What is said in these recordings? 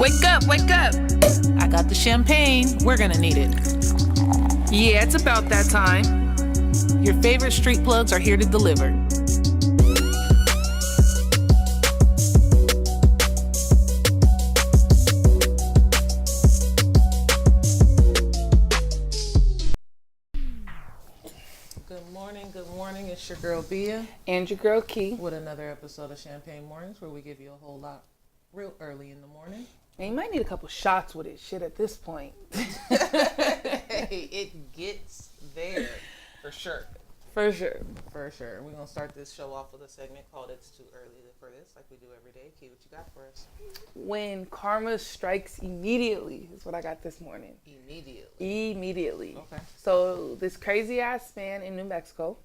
Wake up, wake up. I got the champagne. We're gonna need it. Yeah, it's about that time. Your favorite street plugs are here to deliver. Good morning. It's your girl Bia. And your girl Key. With another episode of Champagne Mornings where we give you a whole lot real early in the morning. And you might need a couple shots with it, shit, at this point. Hey, it gets there. For sure. For sure. For sure. We're going to start this show off with a segment called It's Too Early for This, like we do every day. Key, what you got for us? When karma strikes immediately is what I got this morning. Immediately. Okay. So this crazy ass man in New Mexico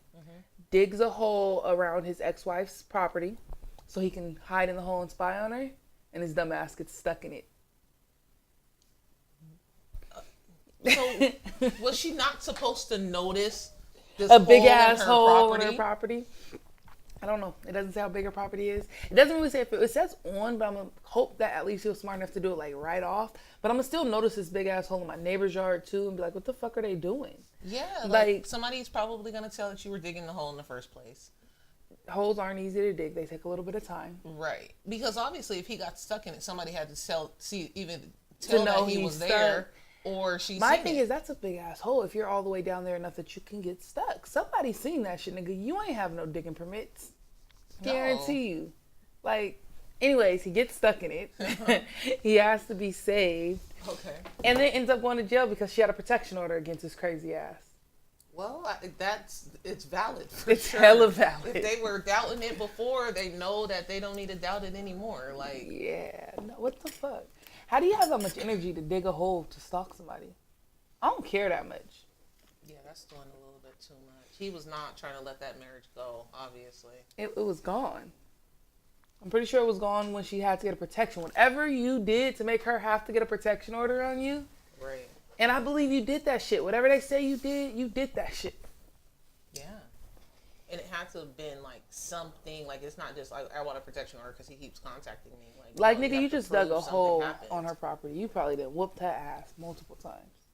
digs a hole around his ex-wife's property so he can hide in the hole and spy on her, and his dumb ass gets stuck in it. So was she not supposed to notice this a big ass hole property? in her property? I don't know. It doesn't say how big her property is. It doesn't really say if it says on, but I'm gonna hope that at least he was smart enough to do it like right off. But I'm gonna still notice this big ass hole in my neighbor's yard too, and be like, what the fuck are they doing? Yeah, like somebody's probably gonna tell that you were digging the hole in the first place. Holes aren't easy to dig. They take a little bit of time. Right. Because obviously if he got stuck in it, somebody had to tell that he was there. Or she. My thing is, that's a big ass hole. If you're all the way down there enough that you can get stuck, somebody's seen that shit, nigga. You ain't have no digging permits. Guarantee you. Like, anyways, he gets stuck in it. He has to be saved. Okay. And then ends up going to jail because she had a protection order against his crazy ass. Well, it's valid. It's sure. Hella valid. If they were doubting it before, they know that they don't need to doubt it anymore. Like, yeah. No, what the fuck? How do you have that much energy to dig a hole to stalk somebody? I don't care that much. Yeah, that's doing a little bit too much. He was not trying to let that marriage go, obviously. It was gone. I'm pretty sure it was gone when she had to get a protection. Whatever you did to make her have to get a protection order on you. Right. And I believe you did that shit. Whatever they say you did that shit. Yeah. And it had to have been like something, like it's not just like I want a protection order because he keeps contacting me. Like nigga, you just dug a hole on her property. You probably done whooped her ass multiple times.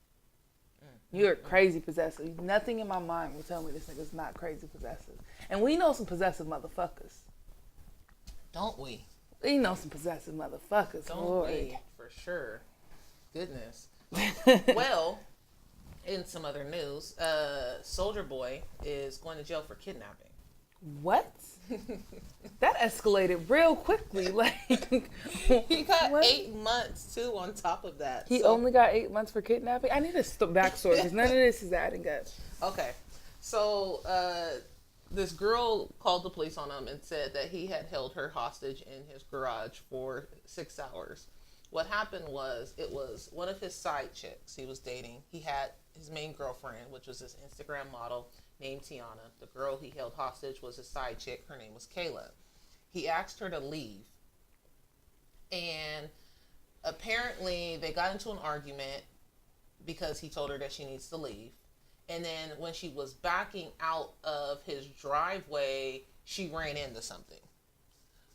You're crazy possessive. Nothing in my mind will tell me this nigga's not crazy possessive. And we know some possessive motherfuckers. Don't we? We know some possessive motherfuckers. Don't we? For sure. Goodness. Well, in some other news, Soldier Boy is going to jail for kidnapping. What? That escalated real quickly. Like he got what? 8 months too. On top of that, he only got 8 months for kidnapping. I need a backstory because none of this is adding up. Okay, so this girl called the police on him and said that he had held her hostage in his garage for 6 hours. What happened was it was one of his side chicks he was dating. He had his main girlfriend, which was this Instagram model named Tiana. The girl he held hostage was his side chick. Her name was Kayla. He asked her to leave. And apparently they got into an argument because he told her that she needs to leave. And then when she was backing out of his driveway, she ran into something.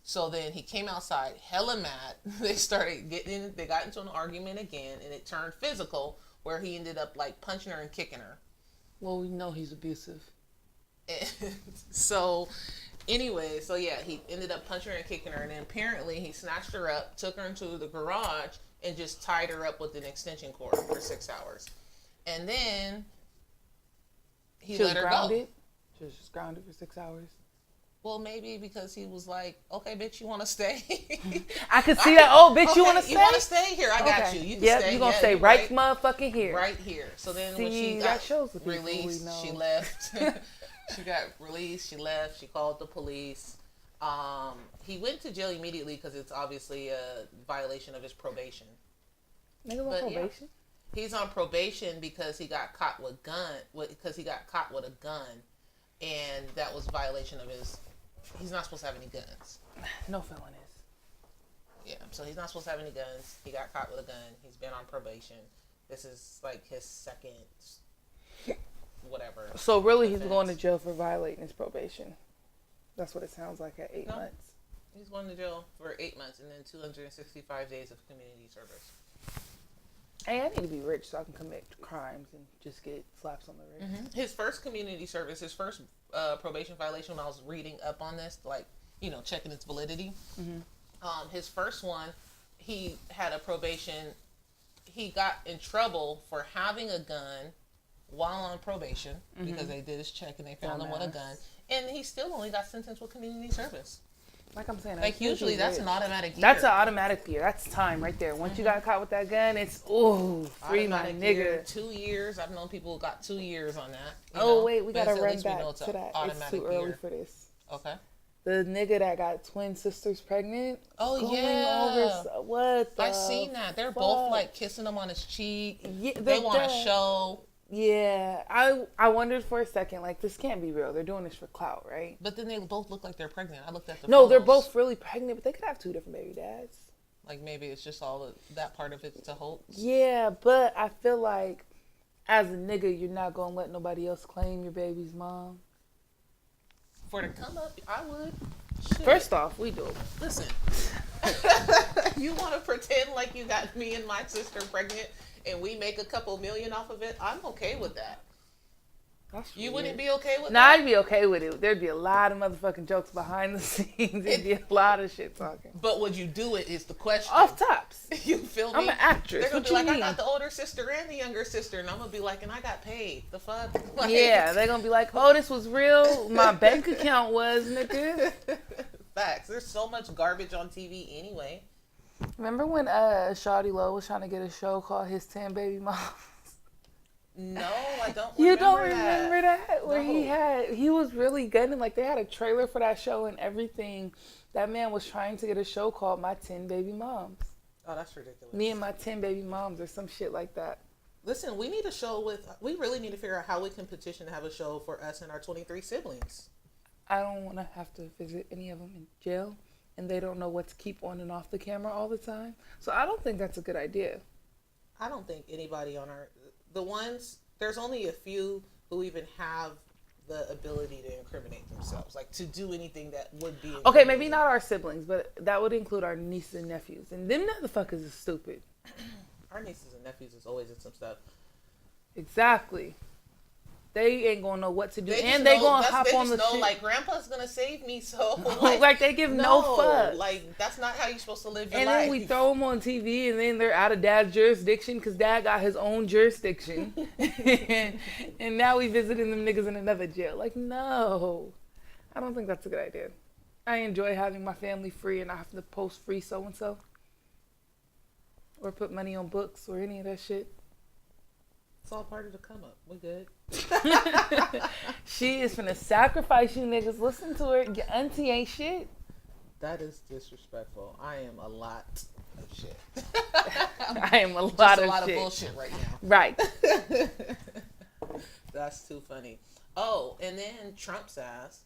So then he came outside, hella mad. They got into an argument again, and it turned physical, where he ended up like punching her and kicking her. Well, we know he's abusive. And so, anyway, he ended up punching her and kicking her, and then apparently he snatched her up, took her into the garage, and just tied her up with an extension cord for 6 hours. And then he let her go. She was just grounded for 6 hours. Well, maybe because he was like, okay, bitch, you want to stay? I could see that. Oh, bitch, you want to stay? You want to stay? Here, I got you. You can stay. You're going to stay right motherfucking here. Right here. So then when she got released, she left. She got released. She left. She called the police. He went to jail immediately because it's obviously a violation of his probation. Nigga on probation? Yeah, he's on probation because he got caught with a gun. And that was a violation of his. He's not supposed to have any guns. No felonies. Yeah, so he's not supposed to have any guns. He got caught with a gun. He's been on probation. This is like his second, whatever. So really, he's going to jail for violating his probation. That's what it sounds like at 8 months. He's going to jail for 8 months and then 265 days of community service. Hey, I need to be rich so I can commit crimes and just get slaps on the wrist. Mm-hmm. His first community service, his first probation violation, when I was reading up on this, like, checking its validity. Mm-hmm. His first one, he had a probation. He got in trouble for having a gun while on probation because they did his check and they found him with a gun. And he still only got sentenced with community service. Like I'm saying, like usually that's an automatic year. That's an automatic year. That's time right there. Once you got caught with that gun, it's free automatic my nigga. Year, 2 years. I've known people who got 2 years on that. Wait, we gotta run back to that. It's too early for this. Okay. The nigga that got twin sisters pregnant. Oh yeah. What? I seen that. They're both like kissing him on his cheek. Yeah, they want to show. Yeah, I wondered for a second, like, this can't be real. They're doing this for clout, right? But then they both look like they're pregnant. I looked at the No, photos. they're both really pregnant, but they could have 2 different baby dads. Like, maybe it's just all that part of it's a hoax. Yeah, but I feel like, as a nigga, you're not going to let nobody else claim your baby's mom. For to come up, I would. Shit. First off, we do it. Listen. You want to pretend like you got me and my sister pregnant and we make a couple million off of it? I'm okay with that. You wouldn't be okay with that? Nah, I'd be okay with it. There'd be a lot of motherfucking jokes behind the scenes. There'd be a lot of shit talking. But would you do it is the question. Off tops. You feel me? I'm an actress. They're going to be what like, you mean? I got the older sister and the younger sister. And I'm going to be like, and I got paid. The fuck? Like, yeah, they're going to be like, oh, this was real. My bank account was, nigga. Facts. There's so much garbage on TV anyway. Remember when Shawty Lowe was trying to get a show called His 10 Baby Moms? No, I don't remember You don't remember that? Where No. he was really gunning. Like, they had a trailer for that show and everything. That man was trying to get a show called My 10 Baby Moms. Oh, that's ridiculous. Me and My 10 Baby Moms or some shit like that. Listen, we need a show we really need to figure out how we can petition to have a show for us and our 23 siblings. I don't want to have to visit any of them in jail. And they don't know what to keep on and off the camera all the time. So I don't think that's a good idea. I don't think anybody there's only a few who even have the ability to incriminate themselves, like to do anything that would be. Okay, maybe not our siblings, but that would include our nieces and nephews. And them motherfuckers is stupid. Our nieces and nephews is always in some stuff. Exactly. They ain't gonna know what to do, They gonna hop on the shit. Like, Grandpa's gonna save me, so like they give no fuck. Like, that's not how you're supposed to live your life. And then we throw them on TV, and then they're out of Dad's jurisdiction because Dad got his own jurisdiction, and now we visiting them niggas in another jail. Like, no, I don't think that's a good idea. I enjoy having my family free, and I have to post free so and so, or put money on books or any of that shit. It's all part of the come up. We good. She is finna sacrifice you niggas. Listen to her. Your auntie ain't shit. That is disrespectful. I am a lot of shit. I am a lot of bullshit right now. Right. That's too funny. Oh, and then Trump's ass,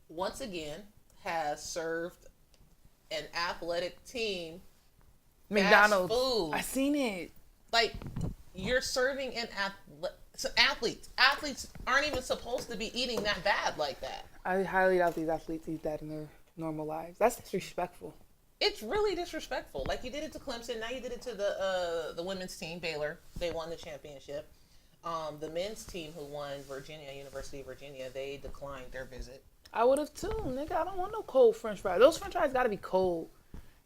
once again, has served an athletic team McDonald's. fast food. I seen it. Like, you're serving an athletes. Athletes aren't even supposed to be eating that bad like that. I highly doubt these athletes eat that in their normal lives. That's disrespectful. It's really disrespectful. Like, you did it to Clemson, now you did it to the women's team, Baylor. They won the championship. The men's team who won University of Virginia, they declined their visit. I would have too, nigga. I don't want no cold French fries. Those French fries gotta be cold.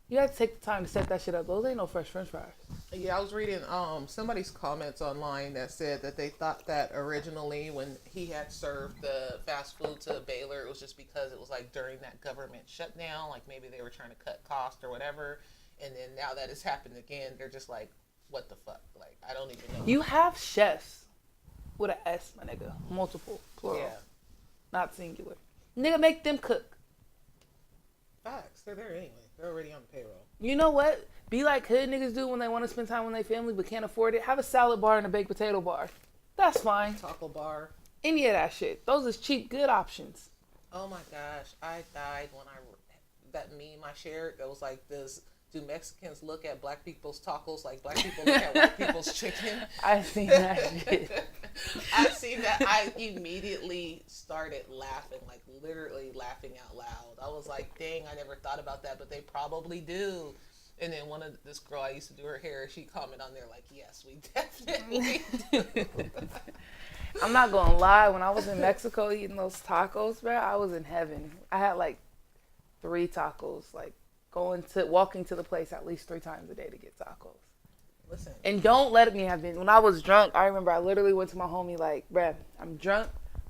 You have to take the time to set that shit up. Those ain't no fresh French fries. Yeah, I was reading somebody's comments online that said that they thought that originally when he had served the fast food to Baylor, it was just because it was like during that government shutdown, like maybe they were trying to cut costs or whatever. And then now that it's happened again, they're just like, what the fuck? Like, I don't even know. You have chefs with an S, my nigga. Multiple, plural. Yeah. Not singular. Nigga, make them cook. Facts. They're there anyway. They're already on the payroll. You know what? Be like hood niggas do when they want to spend time with their family but can't afford it. Have a salad bar and a baked potato bar. That's fine. Taco bar. Any of that shit. Those is cheap, good options. Oh my gosh. I died when that meme I shared that was like this. Do Mexicans look at black people's tacos like black people look at white people's chicken? I seen that shit. I seen that. I immediately started laughing, like literally laughing out loud. I was like, dang, I never thought about that, but they probably do. And then this girl I used to do her hair, she commented on there like, yes, we definitely do. I'm not gonna lie, when I was in Mexico eating those tacos, bro, I was in heaven. I had like 3 tacos, like walking to the place at least 3 times a day to get tacos. Listen. And don't let me have been. When I was drunk, I remember I literally went to my homie like, bruh, I'm drunk.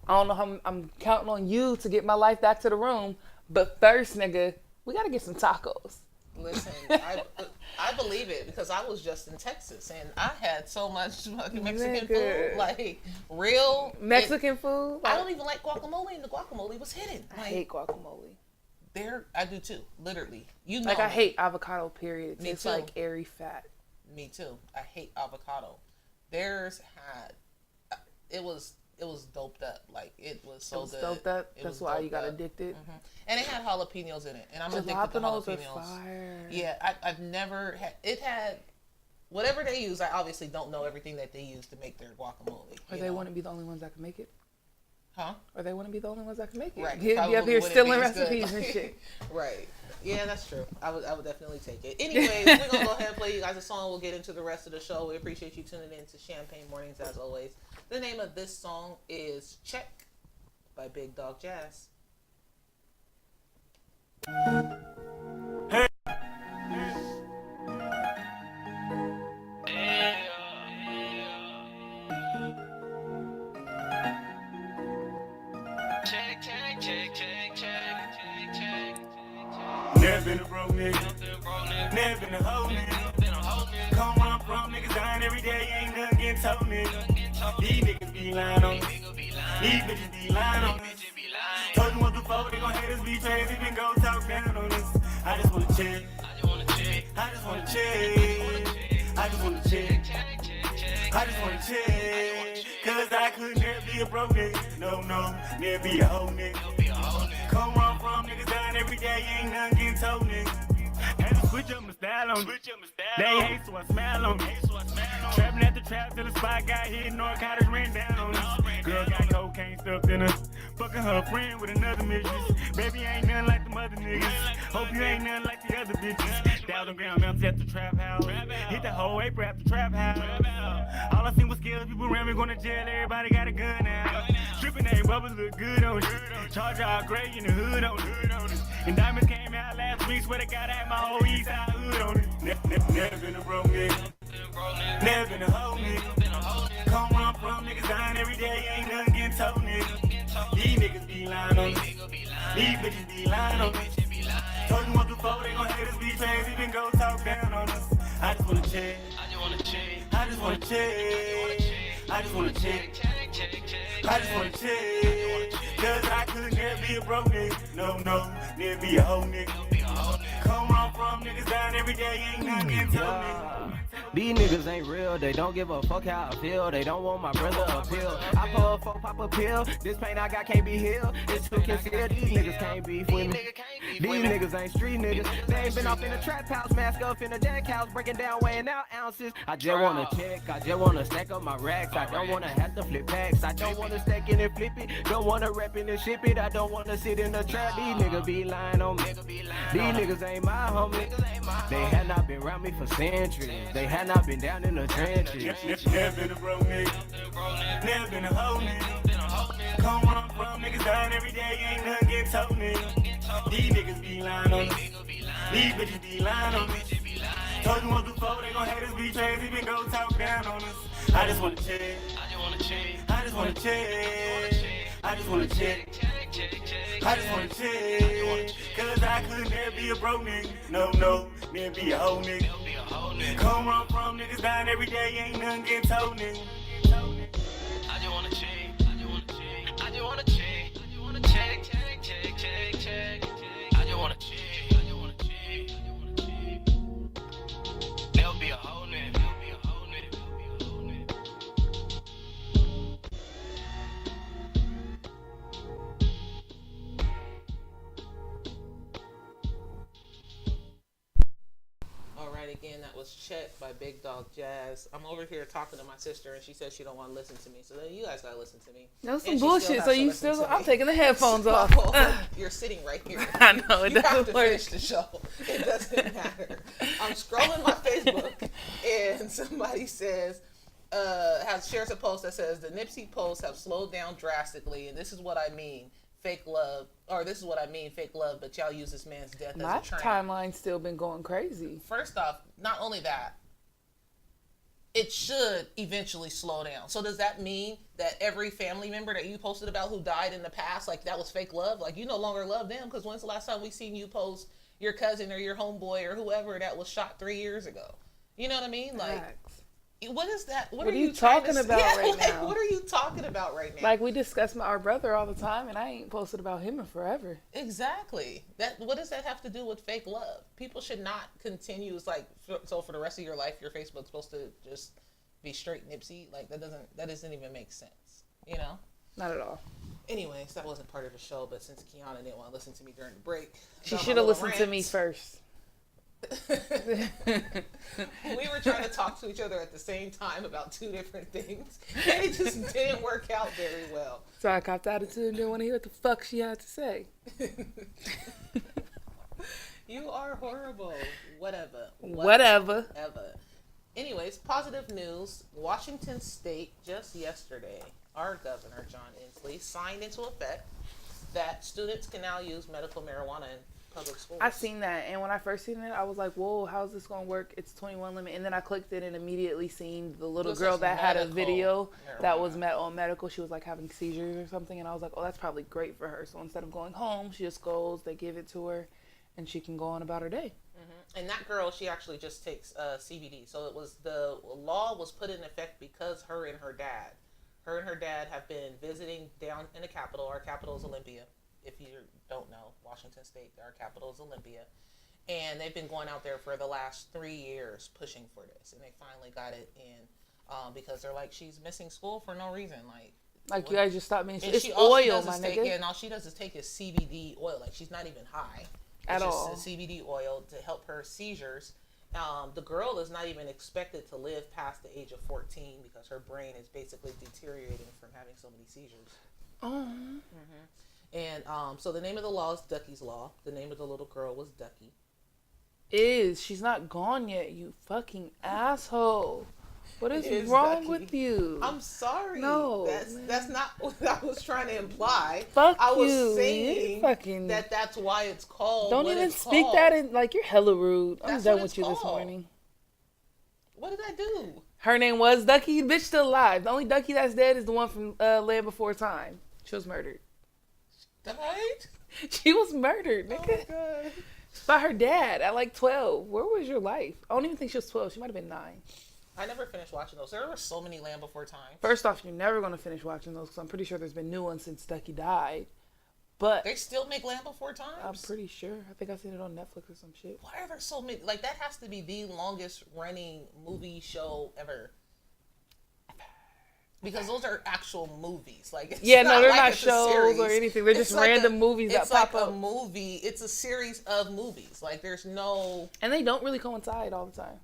I don't know how I'm counting on you to get my life back to the room. But first, nigga, we got to get some tacos. Listen, I believe it because I was just in Texas and I had so much fucking Mexican food, like real Mexican food. I don't even like guacamole, and the guacamole was hidden. I hate guacamole. I do too, literally. You know, like I hate avocado. Period. Me it's too. like airy fat. Me too. I hate avocado. Theirs had it was doped up. Like it was so good. Doped up. That's why you got addicted. Mm-hmm. And it had jalapenos in it, and I'm addicted to jalapenos. Are fire. Yeah, I've never had. It had whatever they use. I obviously don't know everything that they use to make their guacamole. Or they wouldn't be the only ones that can make it. Huh? Or they wouldn't be the only ones that can make it. Right. You'd be up here stealing recipes and shit. Right. Yeah, that's true. I would definitely take it. Anyways, we're going to go ahead and play you guys a song. We'll get into the rest of the show. We appreciate you tuning in to Champagne Mornings as always. The name of this song is Check by Big Dog Jazz. Hey. Never been a broke nigga, never been a hoe nigga. Come where I'm from, niggas dying every day, ain't nothing getting told nigga. These niggas be lying on us, these bitches be lying on us. Told you once before, they gon' hate us, be crazy, even go talk down on us. I just wanna check, I just wanna check, I just wanna check, I just wanna check. Cause I could never be a broke nigga, no, never be a hoe nigga. Come where I'm from, niggas dying every day, ain't nothing getting told, nigga. Had to switch up my style on it. They hate, so I smile on it. Trapping at the trap till the spot got hit, narcotics ran down on us. Girl got cocaine stuffed in her, fucking her friend with another mistress. Baby ain't nothing like the other niggas. Hope you ain't nothing like the other bitches. 1,000 ground mountains at the trap house. Hit the whole April at the trap house. All I seen was skills, people around me going to jail, everybody got a gun now. Stripping ain't bubbles look good on it. Charge all gray in the hood on it. And diamonds came out last week, swear to God I had my whole east side hood on it. Never been a broke nigga, never been a hoe nigga. Come where I'm from, niggas dying every day, ain't nothing getting told nigga. These niggas be lying on us, these bitches be lying on us. Told you once before, they gon' hate us, be crazy, even go talk down on us. I just wanna check, I just wanna check, I just wanna check, I just wanna check, I just wanna check. Cause I could never be a broke nigga, no, never be a hoe nigga. Come where I'm from, niggas dying every day, ain't nothing getting told nigga. These niggas ain't real, they don't give a fuck how I feel. They don't want my brother appeal. I pull a 4, pop a pill. This pain I got can't be healed. It's too concealed, these niggas can't beef with me. These niggas ain't street niggas. They ain't been off in the trap house, mask up in the deck house, breaking down, weighing out ounces. I just wanna check, I just wanna stack up my racks. I don't wanna have to flip packs. I don't wanna stack it and flip it. Don't wanna rep it and ship it. I don't wanna sit in the trap. These niggas be lying on me. These niggas ain't my homie. They had not been around me for centuries. They had not been down in the trenches. Never been a broke nigga, never been a hoe nigga. Come where I'm from, niggas dying every day, ain't nothing getting told nigga. These niggas be lying on us, these bitches be lying on us. Told you once before, they gon' hate us, be crazy, even go talk down on us. I just wanna check, I just wanna check, I just wanna check, I just wanna check, I just wanna check. Cause I could never be a broke nigga, no, never be a hoe nigga. Come where I'm from, niggas dying every day, ain't nothing getting told nigga. I just wanna check, I just wanna check, I just wanna check, I just wanna check, check. I just wanna check, I just wanna check, I just wanna check. There'll be a whole nigga, there'll be a whole nigga, there'll be a whole nigga. weekend that was checked by Big Dog Jazz. I'm over here talking to my sister, and she said she don't want to listen to me. So then you guys gotta listen to me. That was some bullshit. So you still? I'm taking the headphones off. You're sitting right here. I know it you doesn't have to work. finish the show. It doesn't matter. I'm scrolling my Facebook, and somebody says, shares a post that says the Nipsey posts have slowed down drastically, and this is what I mean. Fake love, or this is what I mean, fake love, but y'all use this man's death My as a trend. timeline's still been going crazy. First off, not only that, it should eventually slow down. So does that mean that every family member that you posted about who died in the past, like that was fake love? Like you no longer love them, because when's the last time we seen you post your cousin or your homeboy or whoever that was shot 3 years ago? You know what I mean? Like, Facts. what is that? What are you trying talking to about right like, now? What are you talking about right now? Like we discuss our brother all the time, and I ain't posted about him in forever. Exactly. What does that have to do with fake love? People should not continue. It's like, so for the rest of your life, your Facebook's supposed to just be straight Nipsey. Like that doesn't even make sense. You know? Not at all. Anyways, that wasn't part of the show, but since Kiana didn't want to listen to me during the break, She should have listened to me first. We were trying to talk to each other at the same time about two different things, and it just didn't work out very well. So I copped attitude and didn't want to hear what the fuck she had to say. You are horrible. Whatever. Anyways, positive news. Washington State just yesterday, our governor, John Inslee, signed into effect that students can now use medical marijuana in public schools. I seen that, and when I first seen it, I was like, whoa, how's this going to work? It's 21 limit. And then I clicked it and immediately seen the little girl that had a video that was on medical. She was like having seizures or something, and I was like, oh, that's probably great for her. So instead of going home, she just goes, they give it to her, and she can go on about her day. Mm-hmm. And that girl, she actually just takes CBD. So the law was put in effect because her and her dad have been visiting down in the capital. Our capital is Olympia. If you don't know, Washington State, our capital is Olympia. And they've been going out there for the last 3 years pushing for this. And they finally got it in because they're like, she's missing school for no reason. Like you guys just stopped me. It's all oil, my nigga. Yeah, and all she does is take is CBD oil. Like, she's not even high. At all. It's just CBD oil to help her seizures. The girl is not even expected to live past the age of 14 because her brain is basically deteriorating from having so many seizures. Oh. Mm-hmm. And so the name of the law is Ducky's Law. The name of the little girl was Ducky. She's not gone yet, you fucking asshole. What is wrong Ducky. with you? I'm sorry. No, that's not what I was trying to imply. Fuck I was you. saying that's why it's called. Don't even speak that in, like, you're hella rude. I'm done with you this morning. What did I do? Her name was Ducky. Bitch still alive. The only Ducky that's dead is the one from Land Before Time. She was murdered. Died? She was murdered, nigga. Oh my God. By her dad at like 12. Where was your life? I don't even think she was 12. She might have been 9. I never finished watching those. There were so many Land Before Time. First off, you're never going to finish watching those because I'm pretty sure there's been new ones since Ducky died. But they still make Land Before Time? I'm pretty sure. I think I've seen it on Netflix or some shit. Why are there so many? Like, that has to be the longest running movie show ever. Because those are actual movies. Like, it's they're like not shows or anything. They're just random movies that pop up. It's like a movie. It's a series of movies. Like, there's no... And they don't really coincide all the time.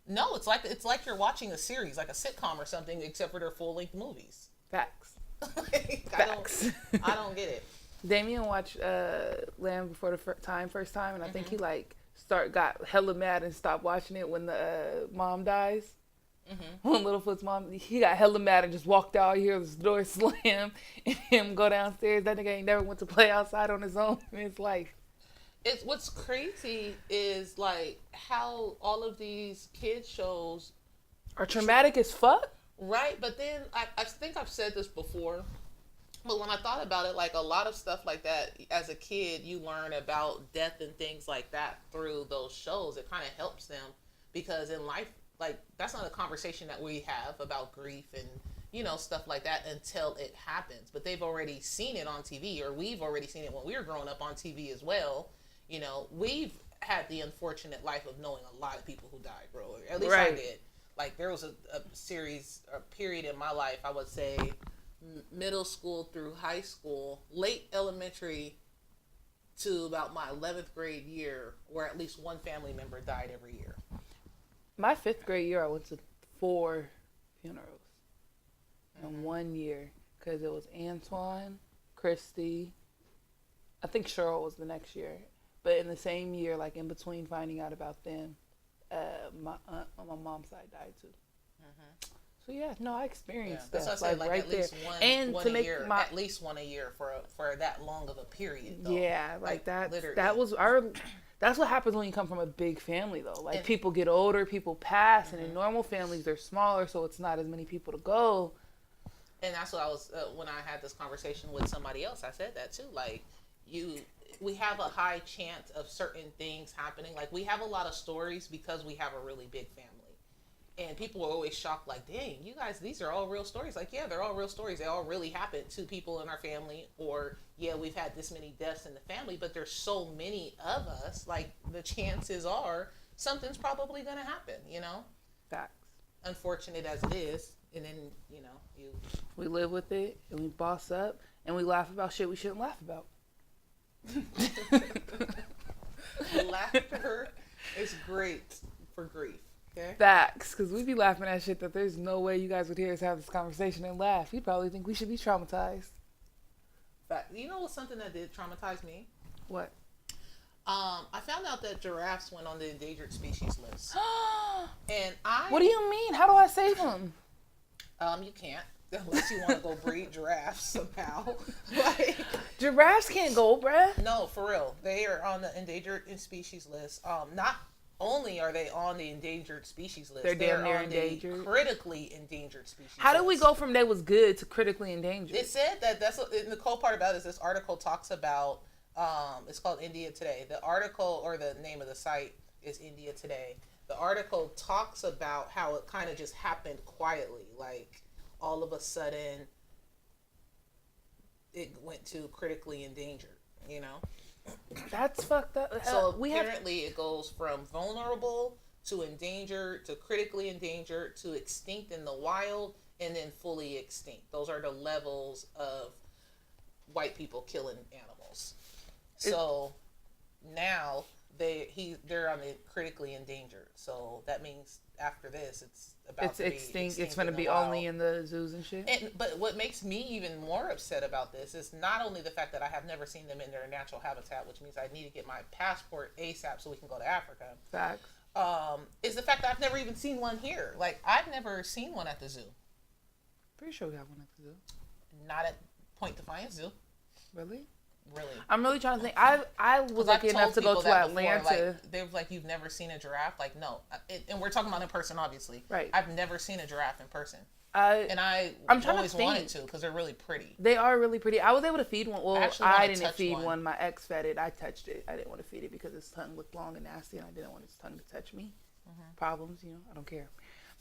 No, it's like you're watching a series, like a sitcom or something, except for they're full-length movies. Facts. Facts. I don't get it. Damien watched Land Before the first time, and I think he got hella mad and stopped watching it when the mom dies. Mm-hmm. When Littlefoot's mom, he got hella mad and just walked out. You hear the door slam and him go downstairs. That nigga ain't never went to play outside on his own in his life. It's what's crazy is like how all of these kids shows are traumatic as fuck. Right, but then I think I've said this before, but when I thought about it, like a lot of stuff like that as a kid, you learn about death and things like that through those shows. It kind of helps them because in life, like, that's not a conversation that we have about grief and, you know, stuff like that until it happens. But they've already seen it on TV, or we've already seen it when we were growing up on TV as well. You know, we've had the unfortunate life of knowing a lot of people who died, bro. At least I did. Like, there was a period in my life, I would say, middle school through high school, late elementary to about my 11th grade year, where at least one family member died every year. My 5th grade year, I went to 4 funerals in 1 year because it was Antoine, Christy. I think Cheryl was the next year, but in the same year, like in between finding out about them, my aunt on my mom's side died too. So yeah, no, I experienced that. That's what I say, like right at least there. one, And one to a make year, my at least one a year for that long of a period. Though. Yeah, like that. Literally. That was our. That's what happens when you come from a big family, though. Like people get older, people pass, and in normal families they're smaller, so it's not as many people to go. And that's what I was when I had this conversation with somebody else. I said that too. Like we have a high chance of certain things happening. Like we have a lot of stories because we have a really big family. And people are always shocked, like, dang, you guys, these are all real stories. Like, yeah, they're all real stories. They all really happened to people in our family. Or, yeah, we've had this many deaths in the family, but there's so many of us. Like, the chances are something's probably going to happen, you know? Facts. Unfortunate as it is. And then, we live with it, and we boss up, and we laugh about shit we shouldn't laugh about. Laughter is great for grief. Okay. Facts, because we be laughing at shit that there's no way you guys would hear us have this conversation and laugh. You'd probably think we should be traumatized. Fact. You know what's something that did traumatize me? What? I found out that giraffes went on the endangered species list. And What do you mean? How do I save them? You can't. Unless you want to go breed giraffes somehow. Like, giraffes can't go, bruh. No, for real. They are on the endangered species list. Not only are they on the endangered species list, they're damn near on endangered. The critically endangered species How list. did we go from they was good to critically endangered? It said that's what, the cool part about it is this article talks about, it's called India Today. The article, or the name of the site is India Today. The article talks about how it kind of just happened quietly. Like, all of a sudden, it went to critically endangered, you know? That's fucked up. So apparently it goes from vulnerable to endangered to critically endangered to extinct in the wild and then fully extinct. Those are the levels of white people killing animals. So now they're on the critically endangered. So that means after this it's about to extinct. Be extinct. It's going to be only in the zoos and shit. But what makes me even more upset about this is not only the fact that I have never seen them in their natural habitat, which means I need to get my passport ASAP so we can go to Africa. Facts. Is the fact that I've never even seen one here. Like, I've never seen one at the zoo. Pretty sure we have one at the zoo. Not at Point Defiance Zoo. Really? Really. I'm really trying to think. I was lucky enough to go to Atlanta. Like, they was like, you've never seen a giraffe? Like, no. And we're talking about in person, obviously. Right. I've never seen a giraffe in person. I'm trying always to think. wanted to because they're really pretty. They are really pretty. I was able to feed one. Well, I didn't feed one. My ex fed it. I touched it. I didn't want to feed it because its tongue looked long and nasty, and I didn't want its tongue to touch me. Problems, I don't care.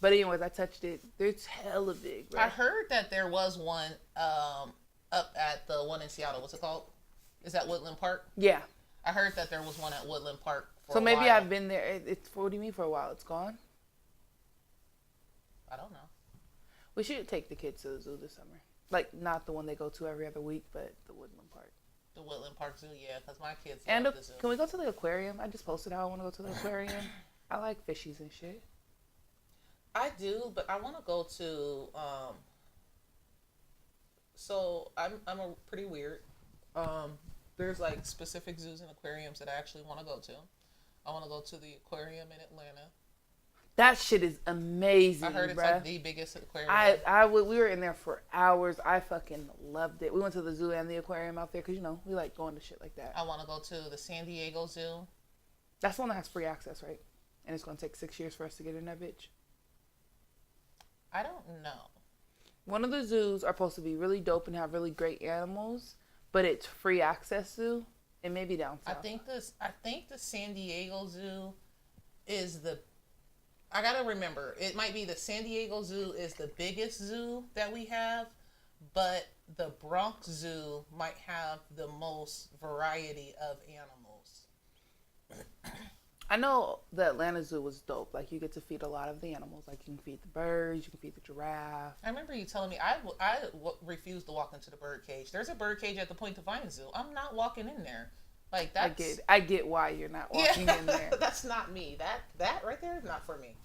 But anyways, I touched it. They're hella big, bro. I heard that there was one up at the one in Seattle. What's it called? Is that Woodland Park? Yeah. I heard that there was one at Woodland Park for so a maybe while. I've been there. What do you mean for a while? It's gone? I don't know. We should take the kids to the zoo this summer. Like, not the one they go to every other week, but the Woodland Park. The Woodland Park Zoo, yeah, because my kids love the zoo. Can we go to the aquarium? I just posted how I want to go to the aquarium. I like fishies and shit. I do, but I want to go to, so I'm a pretty weird. There's like specific zoos and aquariums that I actually want to go to. I want to go to the aquarium in Atlanta. That shit is amazing. I heard it's bruh. like the biggest aquarium. We were in there for hours. I fucking loved it. We went to the zoo and the aquarium out there because we like going to shit like that. I want to go to the San Diego Zoo. That's the one that has free access, right? And it's gonna take 6 years for us to get in that bitch. I don't know. One of the zoos are supposed to be really dope and have really great animals, but it's free access zoo. It may be down south. I think the San Diego Zoo is I gotta remember, it might be the San Diego Zoo is the biggest zoo that we have, but the Bronx Zoo might have the most variety of animals. I know the Atlanta Zoo was dope. Like, you get to feed a lot of the animals. Like, you can feed the birds, you can feed the giraffe. I remember you telling me, I refused to walk into the bird cage. There's a bird cage at the Point Defiance Zoo. I'm not walking in there. Like, that's... I get why you're not walking in there. That's not me. That right there is not for me.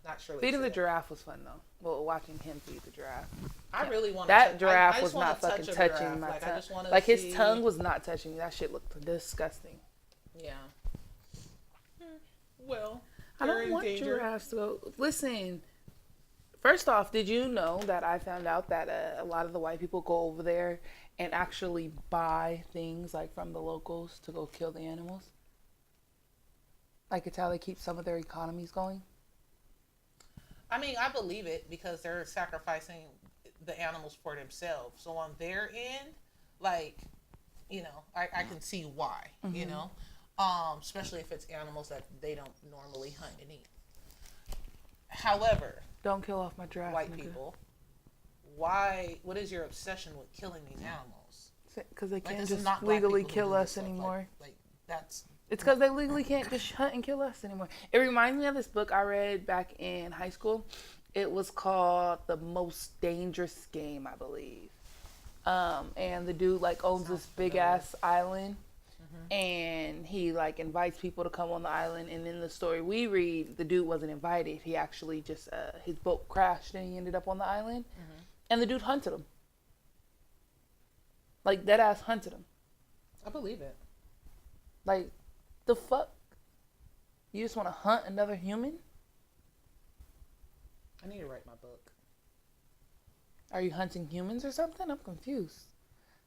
Not Shirley. Feeding the giraffe was fun though. Well, watching him feed the giraffe. I really want that giraffe I was not fucking touching my tongue. Like his tongue was not touching me. That shit looked disgusting. Yeah. Well, I don't want giraffes to go. Listen. First off, did you know that I found out that a lot of the white people go over there and actually buy things like from the locals to go kill the animals? Like it's how they keep some of their economies going. I mean, I believe it because they're sacrificing the animals for themselves. So on their end, like, you know, I can see why, you know, especially if it's animals that they don't normally hunt and eat. However, don't kill off my giraffe. White people, why? What is your obsession with killing these animals? Because they can't just legally kill us anymore. Like that's. It's because they legally can't just hunt and kill us anymore. It reminds me of this book I read back in high school. It was called The Most Dangerous Game, I believe. And the dude like owns this big ass island, and he like invites people to come on the island. And in the story we read, the dude wasn't invited. He actually just his boat crashed and he ended up on the island, and the dude hunted him. Like dead ass hunted him. I believe it. Like. The fuck? You just want to hunt another human? I need to write my book. Are you hunting humans or something? I'm confused.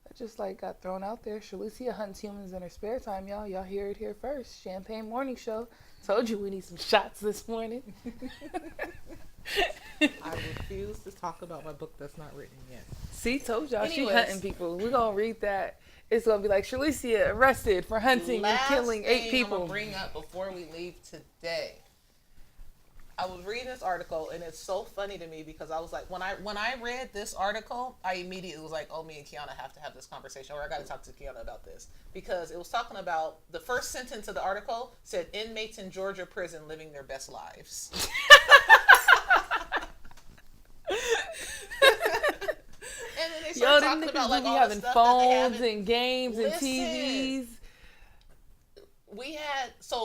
That just like got thrown out there. Shalicia hunts humans in her spare time, y'all. Y'all hear it here first. Champagne Morning Show. Told you we need some shots this morning. I refuse to talk about my book that's not written yet. See, told y'all. Anyways, she hunting people. We're going to read that. It's going to be like, Shalicia arrested for hunting and killing 8 people. I'm going to bring up before we leave today. I was reading this article, and it's so funny to me because I was like, when I read this article, I immediately was like, oh, me and Kiana have to have this conversation, or I got to talk to Kiana about this. Because it was talking about, the first sentence of the article said, inmates in Georgia prison living their best lives. And then they started talking about like all having phones and games and TVs.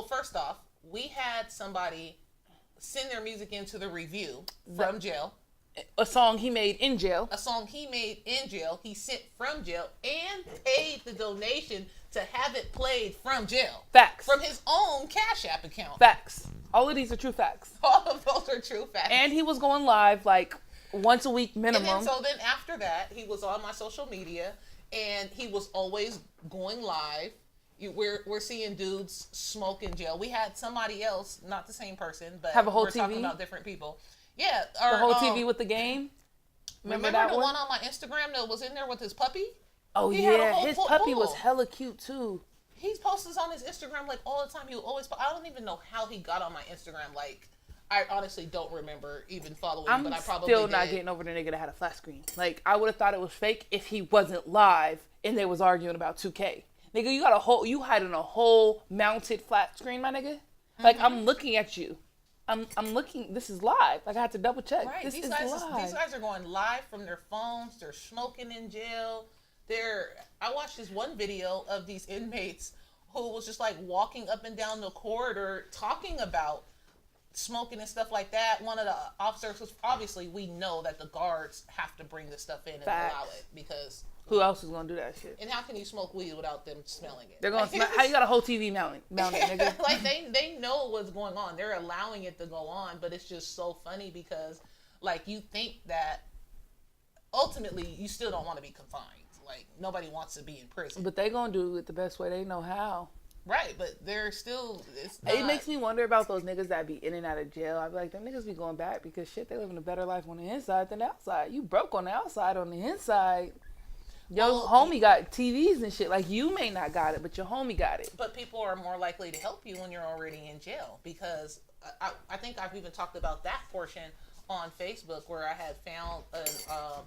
First off, we had somebody send their music into the review from jail. A song he made in jail. He sent from jail and paid the donation to have it played from jail. Facts. From his own Cash App account. Facts. All of these are true facts. All of those are true facts. And he was going live like once a week minimum. And then after that, he was on my social media, and he was always going live. We're seeing dudes smoke in jail. We had somebody else, not the same person, but have a whole we're TV? Talking about different people. Yeah, the whole TV with the game. Remember that the one on my Instagram that was in there with his puppy? Oh yeah, his puppy was hella cute too. He posts on his Instagram like all the time. He would always. I don't even know how he got on my Instagram. Like, I honestly don't remember even following him, but I probably still not getting over the nigga that had a flat screen. Like, I would have thought it was fake if he wasn't live and they was arguing about 2K. Nigga, you hiding a whole mounted flat screen, my nigga. Like, I'm looking at you. I'm looking. This is live. Like, I had to double check. Right. This These is guys are going live from their phones. They're smoking in jail. I watched this one video of these inmates who was just like walking up and down the corridor talking about smoking and stuff like that. One of the officers was, obviously we know that the guards have to bring this stuff in and allow it because who else is gonna do that shit? And how can you smoke weed without them smelling it? They're gonna smell. How you got a whole TV mounted, nigga? Like they know what's going on. They're allowing it to go on, but it's just so funny because like you think that ultimately you still don't want to be confined. Like nobody wants to be in prison. But they gonna do it the best way they know how. Right, but they're still. It makes me wonder about those niggas that be in and out of jail. I be like, them niggas be going back because shit, they living a better life on the inside than the outside. You broke on the outside, on the inside. Your homie got TVs and shit. Like, you may not got it, but your homie got it. But people are more likely to help you when you're already in jail because I think I've even talked about that portion on Facebook where I had found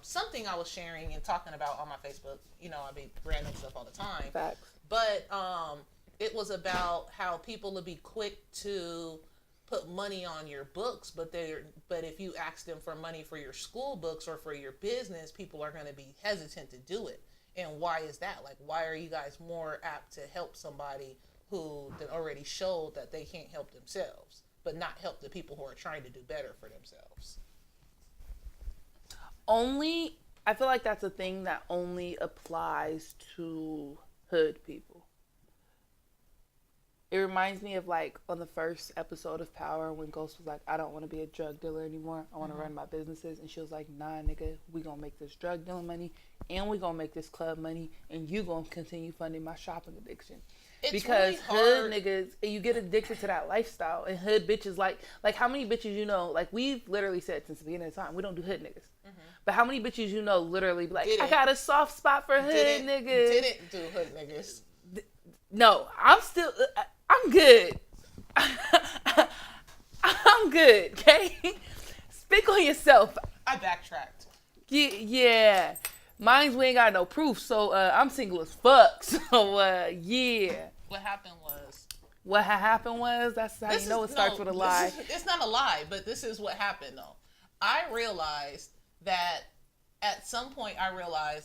something I was sharing and talking about on my Facebook. You know, I be random stuff all the time. Facts. But it was about how people would be quick to put money on your books, but if you ask them for money for your school books or for your business, people are going to be hesitant to do it. And why is that? Like, why are you guys more apt to help somebody who already showed that they can't help themselves? but not help the people who are trying to do better for themselves. I feel like that's a thing that only applies to hood people. It reminds me of like on the first episode of Power when Ghost was like, I don't want to be a drug dealer anymore. I want to run my businesses. And she was like, nah, nigga, we going to make this drug dealing money and we going to make this club money and you going to continue funding my shopping addiction. It's because really hood niggas, you get addicted to that lifestyle. And hood bitches, like how many bitches you know, like we've literally said since the beginning of time, we don't do hood niggas. But how many bitches you know literally be like, I got a soft spot for hood niggas. Didn't do hood niggas. No, I'm still... I'm good. I'm good, okay? Speak on yourself. I backtracked. Yeah. Mine's we ain't got no proof, so I'm single as fuck. So, yeah. What happened was... That's how you know it starts with a lie. It's not a lie, but this is what happened, though. I realized that at some point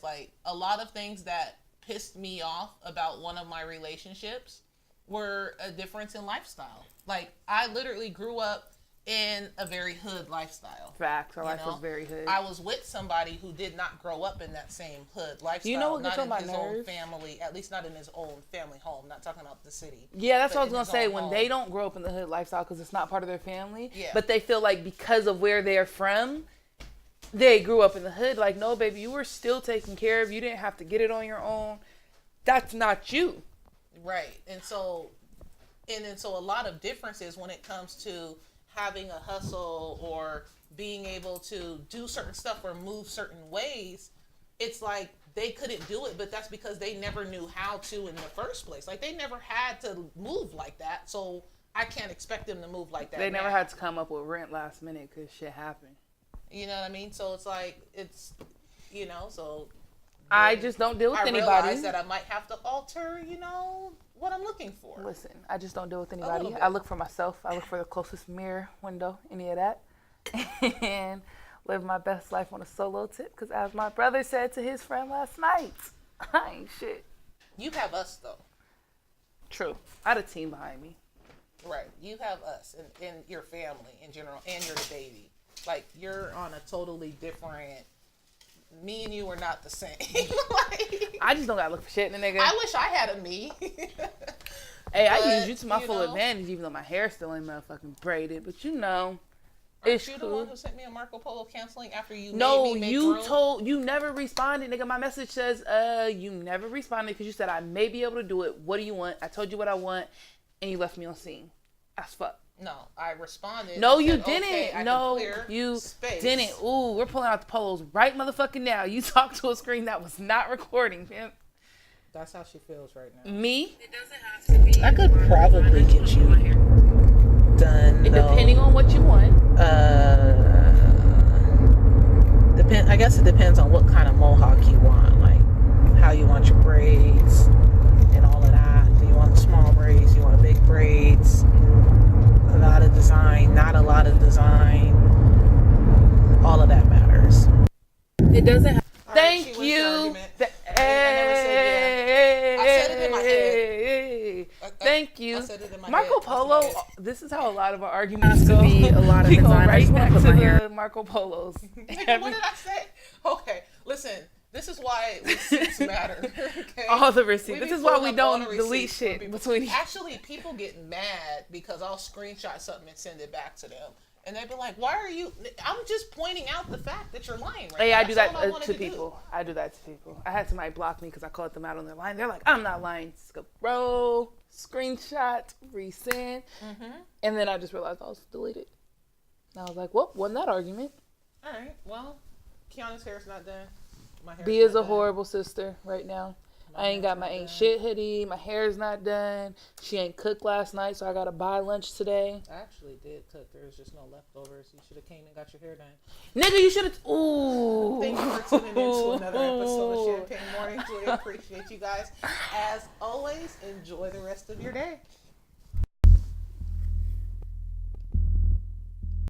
like, a lot of things that pissed me off about one of my relationships were a difference in lifestyle. Like, I literally grew up in a very hood lifestyle. Facts. Our life was very hood. I was with somebody who did not grow up in that same hood lifestyle. You know what gets not on my in his nerves? own family, at least not in his own family home. Not talking about the city. Yeah, that's what I was going to say. home. When they don't grow up in the hood lifestyle because it's not part of their family, Yeah. but they feel like because of where they're from, they grew up in the hood. Like, no, baby, you were still taken care of. You didn't have to get it on your own. That's not you. Right. And so a lot of differences when it comes to having a hustle or being able to do certain stuff or move certain ways, it's like they couldn't do it, but that's because they never knew how to in the first place. Like, they never had to move like that, so I can't expect them to move like that. They never now. had to come up with rent last minute because shit happened. You know what I mean? So it's like, it's, you know, so... I just don't deal with anybody. I realize that I might have to alter, you know, what I'm looking for. Listen, I just don't deal with anybody. I look for myself. I look for the closest mirror, window, any of that. And live my best life on a solo tip. Because as my brother said to his friend last night, I ain't shit. You have us, though. True. I had a team behind me. Right. You have us and your family in general, and you're the baby. Like, you're on a totally different... Me and you are not the same. Like, I just don't gotta look for shit in a nigga. I wish I had a me. Hey, I use you to my full advantage, even though my hair still ain't motherfucking braided. But you know, it's you cool. The one who sent me a Marco Polo canceling after you no, made me make you room? told you never responded, nigga. My message says, you never responded because you said I may be able to do it. What do you want? I told you what I want, and you left me on scene. As fuck. No, I responded. No, you said, didn't. Okay, no, you didn't. Ooh, we're pulling out the polos right motherfucking now. You talked to a screen that was not recording, man. That's how she feels right now. Me? It doesn't have to be. I could probably get you done. Depending on what you want. I guess it depends on what kind of mohawk you want, like how you want your braids and all of that. Do you want small braids? Do you want big braids? A lot of design, not a lot of design. All of that matters. It doesn't have... Thank you. Hey. I said it in my head. Thank you. I said it in my Marco head. Polo, this is how a lot of our arguments go. be a lot of We go design. I right just wanna back put to my the hair- Marco Polos. Nigga, what did I say? Okay, listen. This is why receipts matter. Okay? All the receipts. We This be is why pulling we up don't all the delete receipts from shit people. between... Actually, people get mad because I'll screenshot something and send it back to them. And they be like, why are you... I'm just pointing out the fact that you're lying right Hey, now. I do That's all I that wanted to do. people. I do that to people. I had somebody block me because I called them out on their line. They're like, I'm not lying. Scroll, screenshot, resend. And then I just realized I was deleted. And I was like, well, wasn't that argument? All right, well, Kiana's hair's not done. My hair's B is not a done. horrible sister right now. I ain't got my ain't shit hoodie. My hair's not done. She ain't cooked last night, so I gotta buy lunch today. I actually did cook. There was just no leftovers. You should have came and got your hair done. Nigga, you should have... Ooh. Thank you for tuning in to another episode of Champagne Mornings. We appreciate you guys. As always, enjoy the rest of your day.